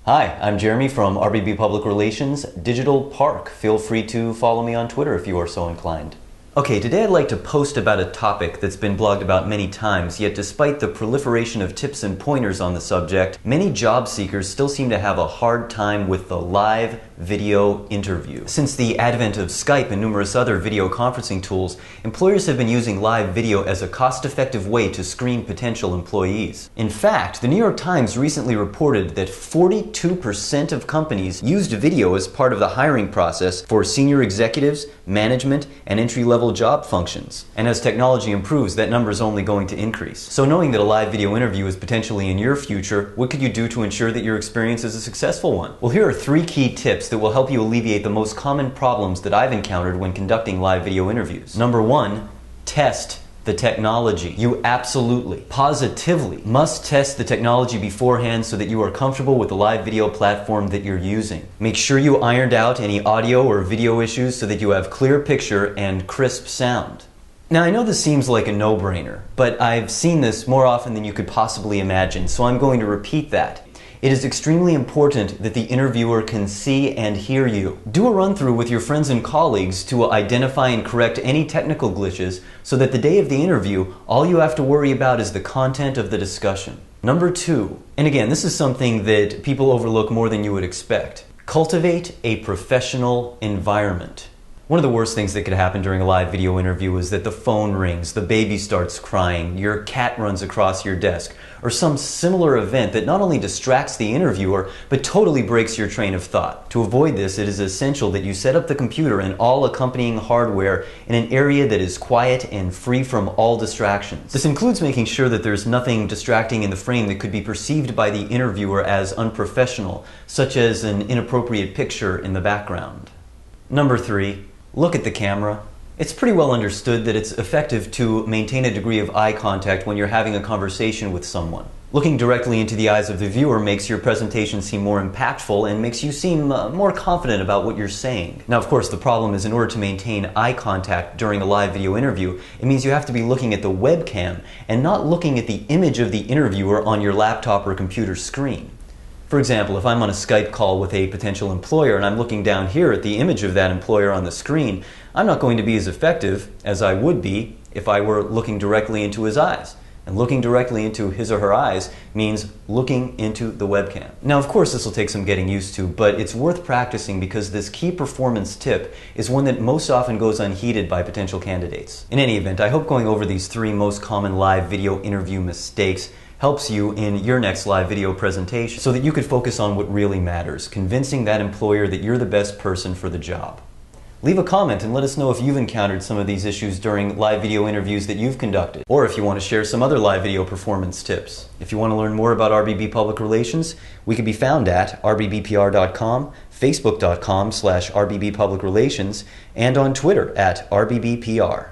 Hi, I'm Jeremy from RBB Public Relations, Digital Park. Feel free to follow me on Twitter if you are so inclined. Okay, today I'd like to post about a topic that's been blogged about many times, yet despite the proliferation of tips and pointers on the subject, many job seekers still seem to have a hard time with the live video interview. Since the advent of Skype and numerous other video conferencing tools, employers have been using live video as a cost-effective way to screen potential employees. In fact, the New York Times recently reported that 42% of companies used video as part of the hiring process for senior executives, management, and entry-level job functions. And as technology improves, that number is only going to increase. So knowing that a live video interview is potentially in your future, what could you do to ensure that your experience is a successful one? Well, here are 3 key tips that will help you alleviate the most common problems that I've encountered when conducting live video interviews. Number 1, test the technology. You absolutely, positively must test the technology beforehand so that you are comfortable with the live video platform that you're using. Make sure you ironed out any audio or video issues so that you have clear picture and crisp sound. Now, I know this seems like a no-brainer, but I've seen this more often than you could possibly imagine, so I'm going to repeat that. It is extremely important that the interviewer can see and hear you. Do a run-through with your friends and colleagues to identify and correct any technical glitches so that the day of the interview, all you have to worry about is the content of the discussion. Number 2, and again, this is something that people overlook more than you would expect. Cultivate a professional environment. One of the worst things that could happen during a live video interview is that the phone rings, the baby starts crying, your cat runs across your desk, or some similar event that not only distracts the interviewer, but totally breaks your train of thought. To avoid this, it is essential that you set up the computer and all accompanying hardware in an area that is quiet and free from all distractions. This includes making sure that there's nothing distracting in the frame that could be perceived by the interviewer as unprofessional, such as an inappropriate picture in the background. Number 3, look at the camera. It's pretty well understood that it's effective to maintain a degree of eye contact when you're having a conversation with someone. Looking directly into the eyes of the viewer makes your presentation seem more impactful and makes you seem more confident about what you're saying. Now, of course, the problem is in order to maintain eye contact during a live video interview, it means you have to be looking at the webcam and not looking at the image of the interviewer on your laptop or computer screen. For example, if I'm on a Skype call with a potential employer and I'm looking down here at the image of that employer on the screen, I'm not going to be as effective as I would be if I were looking directly into his eyes. And looking directly into his or her eyes means looking into the webcam. Now, of course, this will take some getting used to, but it's worth practicing because this key performance tip is one that most often goes unheeded by potential candidates. In any event, I hope going over these 3 most common live video interview mistakes helps you in your next live video presentation so that you could focus on what really matters, convincing that employer that you're the best person for the job. Leave a comment and let us know if you've encountered some of these issues during live video interviews that you've conducted, or if you want to share some other live video performance tips. If you want to learn more about RBB Public Relations, we can be found at rbbpr.com, facebook.com/RBB Public Relations, and on Twitter at RBBPR.